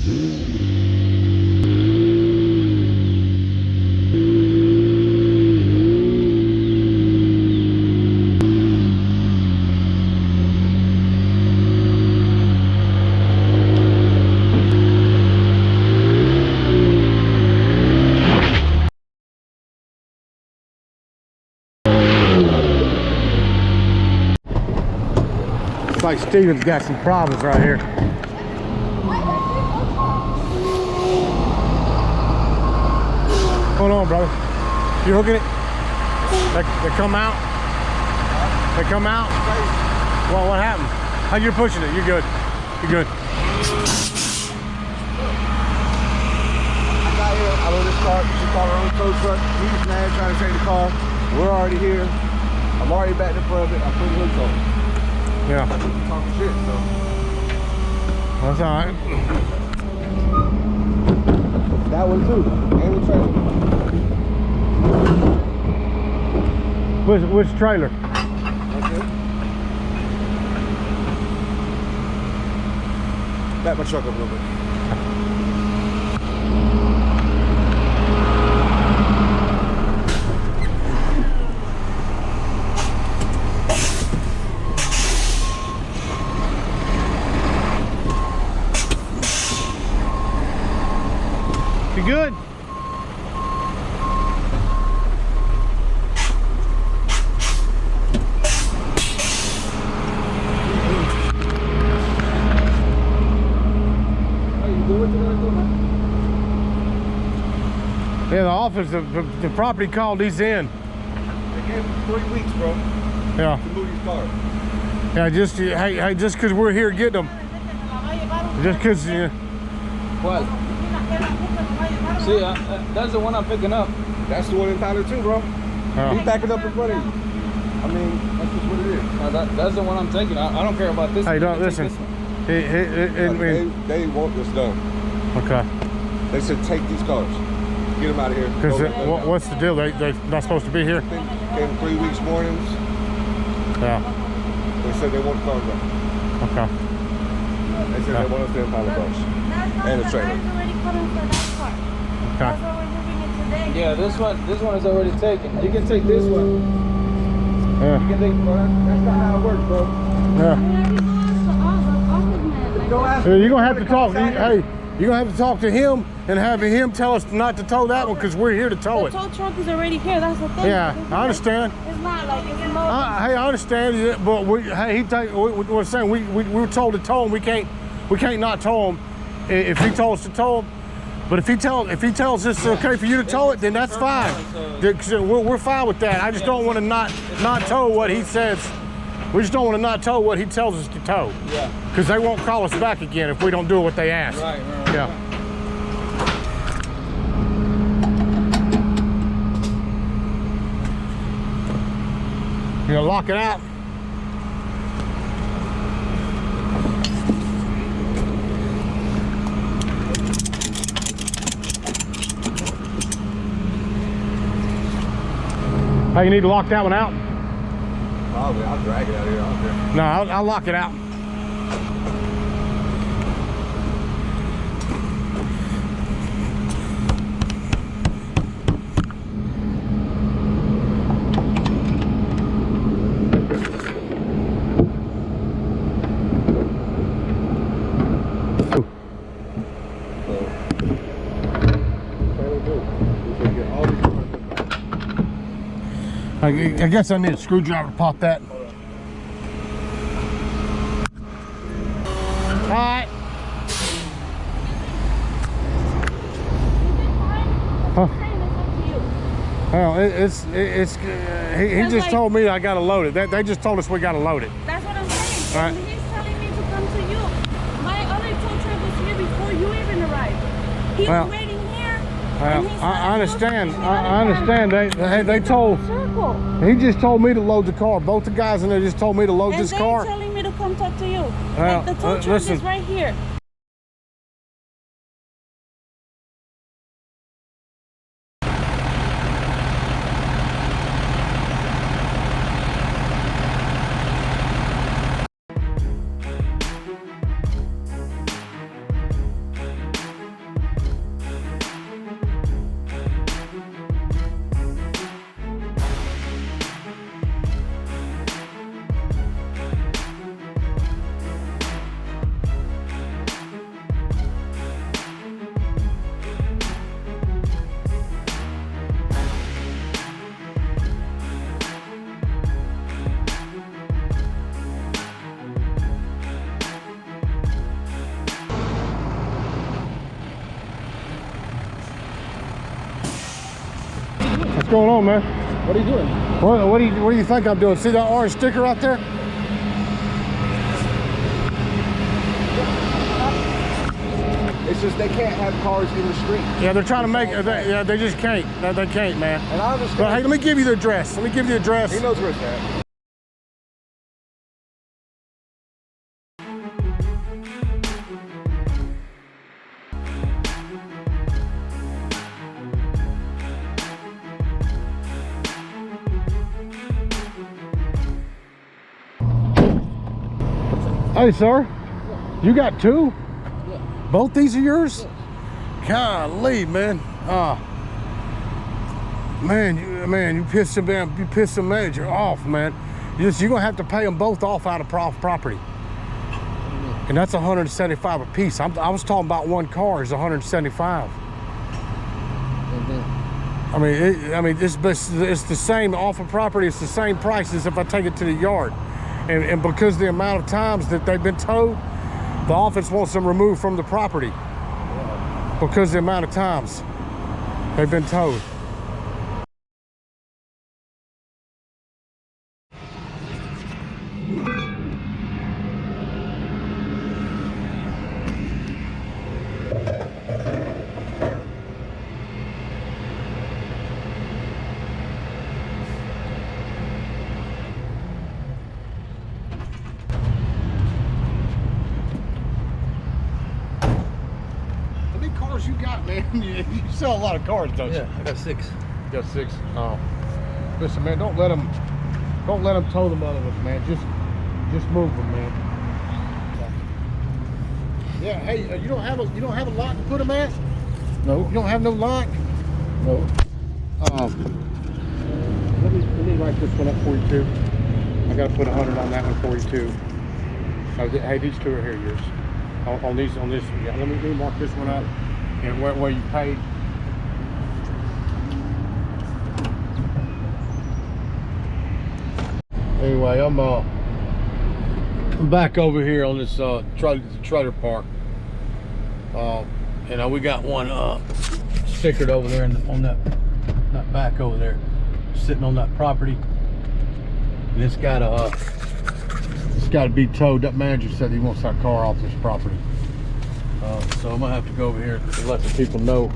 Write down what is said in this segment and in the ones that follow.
Like Steven's got some problems right here. Hold on, brother. You hooking it? They come out? They come out? Well, what happened? How you pushing it? You're good. You're good. I got here. I loaded this car. She called her own tow truck. He's mad trying to take the car. We're already here. I'm already back in front of it. I put the hooks on. Yeah. Talking shit, so. That's all right. That one too. And the trailer. Which trailer? That's it. Back my truck up a little bit. You good? Yeah, the office, the property called these in. They gave him 3 weeks, bro. Yeah. To move these cars. Yeah, hey, just because we're here getting them. Just because. What? See, that's the one I'm picking up. That's the one in Tyler too, bro. He's backing up in front of you. I mean, that's just what it is. That's the one I'm taking. I don't care about this. Hey, don't listen. They want this done. Okay. They said take these cars. Get them out of here. Because what's the deal? They're not supposed to be here? Gave them 3 weeks warnings. Yeah. They said they want the cars back. Okay. They said they want us to impound the cars. And the trailer. Okay. Yeah, this one is already taken. You can take this one. Yeah. You can take. That's not how it works, bro. Yeah. You're gonna have to talk. Hey, you're gonna have to talk to him and have him tell us not to tow that one because we're here to tow it. The tow truck is already here. That's the thing. Yeah, I understand. It's not like it's no. Hey, I understand, but we're saying we were told to tow him. We can't not tow him if he told us to tow him. But if he tells us it's okay for you to tow it, then that's fine. We're fine with that. I just don't want to not tow what he says. We just don't want to not tow what he tells us to tow. Yeah. Because they won't call us back again if we don't do what they ask. Right. Yeah. You gonna lock it out? Hey, you need to lock that one out? Probably. I'll drag it out of here. I don't care. No, I'll lock it out. I guess I need a screwdriver to pop that. All right. Huh? Well, he just told me I gotta load it. They just told us we gotta load it. That's what I'm saying. All right. And he's telling me to come to you. My other tow truck was here before you even arrived. He was waiting here. Well, I understand. I understand. They told. He just told me to load the car. Both the guys in there just told me to load this car. And they're telling me to come talk to you. Well, Like the tow truck is right here. going on, man? What are you doing? What do you think I'm doing? See that orange sticker right there? It's just they can't have cars in the street. Yeah, they're trying to make it. Yeah, they just can't. They can't, man. And I understand. But hey, let me give you the address. Let me give you the address. He knows where it's at. Hey, sir. You got two? Yeah. Both these are yours? Golly, man. Man, you pissed the manager off, man. You're gonna have to pay them both off out of property. And that's 175 a piece. I was talking about one car is 175. I mean, it's the same off of property. It's the same price as if I take it to the yard. And because the amount of times that they've been towed, the office wants them removed from the property because the amount of times they've been towed. You got, man. You sell a lot of cars, don't you? Yeah, I got 6. You got 6. Oh, listen, man. Don't let them tow them out of us, man. Just move them, man. Yeah. Hey, you don't have a lock to put them at? No. You don't have no lock? No. Let me write this one up for you too. I got to put 100 on that one for you too. Hey, these two are here, yours. On this. Yeah, let me mark this one up. And where you paid. Anyway, I'm back over here on this trailer park. And we got one stickered over there on that back over there, sitting on that property. And it's got to be towed. That manager said he wants that car off this property. So I'm gonna have to go over here and let the people know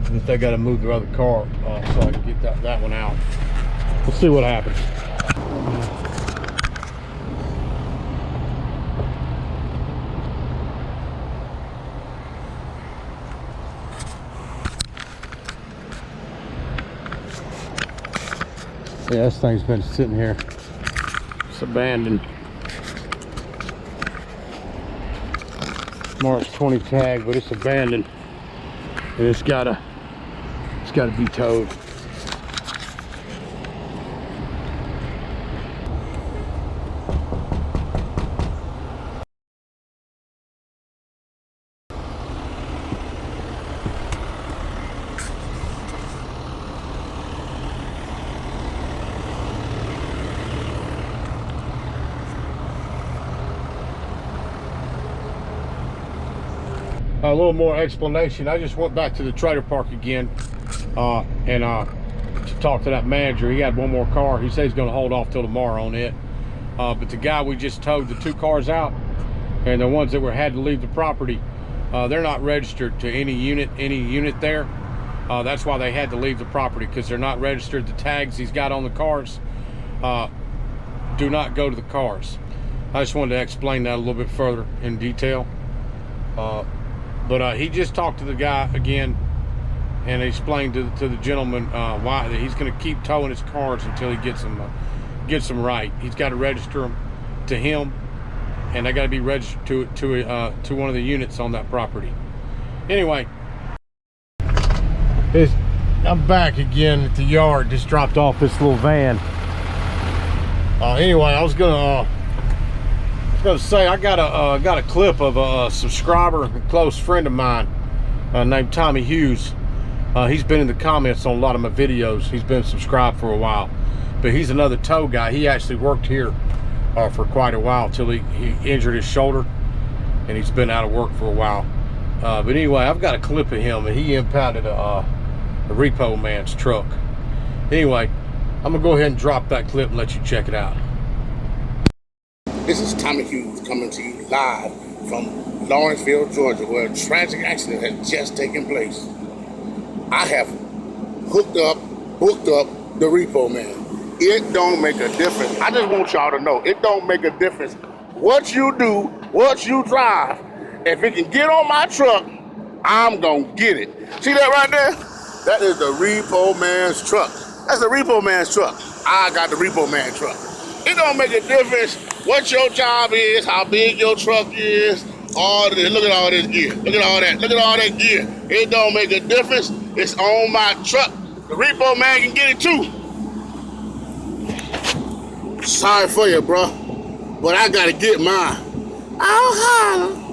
that they got to move their other car so I can get that one out. We'll see what happens. Yeah, this thing's been sitting here. It's abandoned. March 20 tag, but it's abandoned, and it's gotta be towed. A little more explanation. I just went back to the trailer park again to talk to that manager. He had one more car. He said he's going to hold off till tomorrow on it. But the guy we just towed the 2 cars out, and the ones that had to leave the property, they're not registered to any unit there. That's why they had to leave the property, because they're not registered. The tags he's got on the cars do not go to the cars. I just wanted to explain that a little bit further in detail. But he just talked to the guy again and explained to the gentleman why he's going to keep towing his cars until he gets them right. He's got to register them to him, and they got to be registered to one of the units on that property. Anyway, I'm back again at the yard. Just dropped off this little van. Anyway, I was gonna say I got a clip of a subscriber, a close friend of mine named Tommy Hughes. He's been in the comments on a lot of my videos. He's been subscribed for a while, but he's another tow guy. He actually worked here for quite a while till he injured his shoulder, and he's been out of work for a while. But anyway, I've got a clip of him, and he impounded a repo man's truck. Anyway, I'm gonna go ahead and drop that clip and let you check it out. This is Tommy Hughes coming to you live from Lawrenceville, Georgia, where a tragic accident has just taken place. I have booked up the repo man. It don't make a difference. I just want y'all to know, it don't make a difference what you do, what you drive. If it can get on my truck, I'm gonna get it. See that right there? That is the repo man's truck. That's the repo man's truck. I got the repo man truck. It don't make a difference what your job is, how big your truck is, all this. Look at all this gear. Look at all that. Look at all that gear. It don't make a difference. It's on my truck. The repo man can get it too. Sorry for you, bro, but I gotta get mine. I'll holler.